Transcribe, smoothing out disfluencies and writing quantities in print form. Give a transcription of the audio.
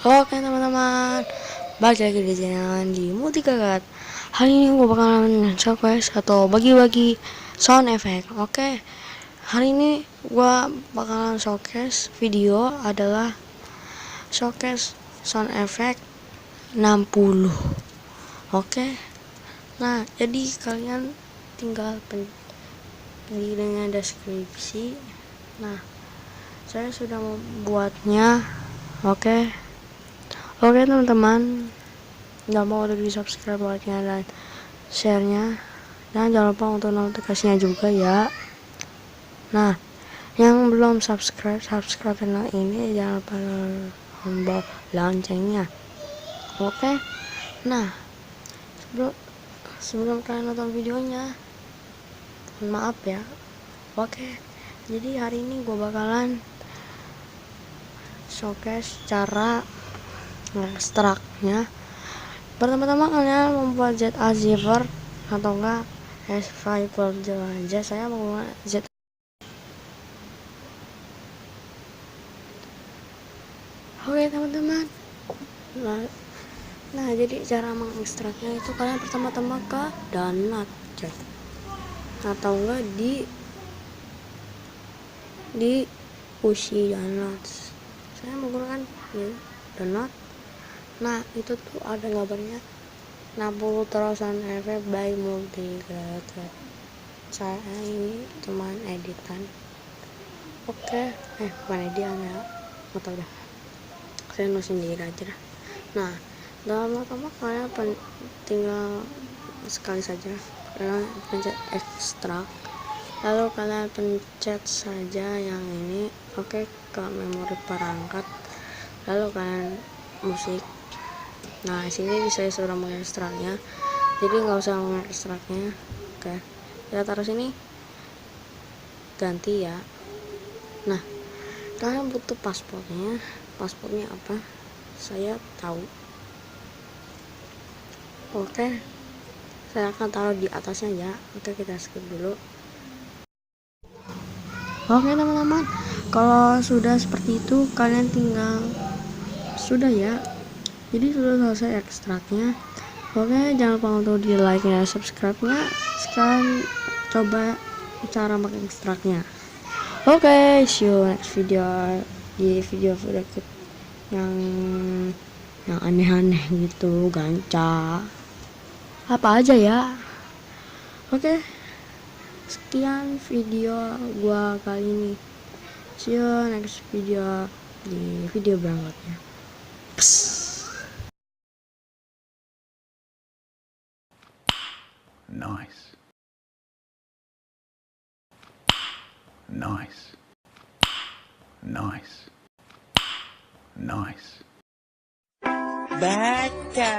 Oke teman-teman, balik lagi di channel di Multigagat. Hari ini gue bakalan showcase atau bagi-bagi sound effect. Oke, hari ini gue bakalan showcase video adalah showcase sound effect 60. Oke, nah jadi kalian tinggal pilih dengan deskripsi. Nah, saya sudah membuatnya. Oke teman-teman, jangan lupa untuk di subscribe, like-nya dan share-nya, dan jangan lupa untuk notifikasinya juga ya. Nah, yang belum subscribe channel ini, jangan lupa tombol loncengnya. Oke, nah sebelum kalian nonton videonya, mohon maaf ya. Oke, jadi hari ini gue bakalan showcase cara ekstraknya. Pertama-tama kalian membuat ZA Zipper atau enggak S5 aja. Saya menggunakan ZA. Oke teman-teman, nah jadi cara mengekstraknya itu kalian pertama-tama ke download atau enggak di pushi download. Saya menggunakan download. Nah itu tuh ada gambarnya 60 terusan efek by Multigagat. Saya ini cuman editan. Oke, bukan editan ya, atau udah saya nulis sendiri aja dah. Nah, dalam pertama kalian tinggal sekali saja kalian pencet ekstrak, lalu kalian pencet saja yang ini. Oke, ke memori perangkat, lalu kalian musik. Nah sini saya sudah mengekstraknya, jadi nggak usah mengekstraknya. Oke, kita taruh sini, ganti ya. Nah kalian butuh paspornya apa, saya tahu. Oke, saya akan taruh di atasnya ya. Oke, kita skip dulu. Oke teman-teman, kalau sudah seperti itu kalian tinggal sudah ya, jadi sudah selesai ekstraknya. Oke, jangan lupa untuk di like dan subscribe nya. Sekarang coba cara mengekstraknya. Oke, see you next video, di video berikut yang aneh-aneh gitu, ganca apa aja ya. Oke, sekian video gua kali ini. See you next video di video berikutnya. Nice. Nice. Nice. Nice. Baca.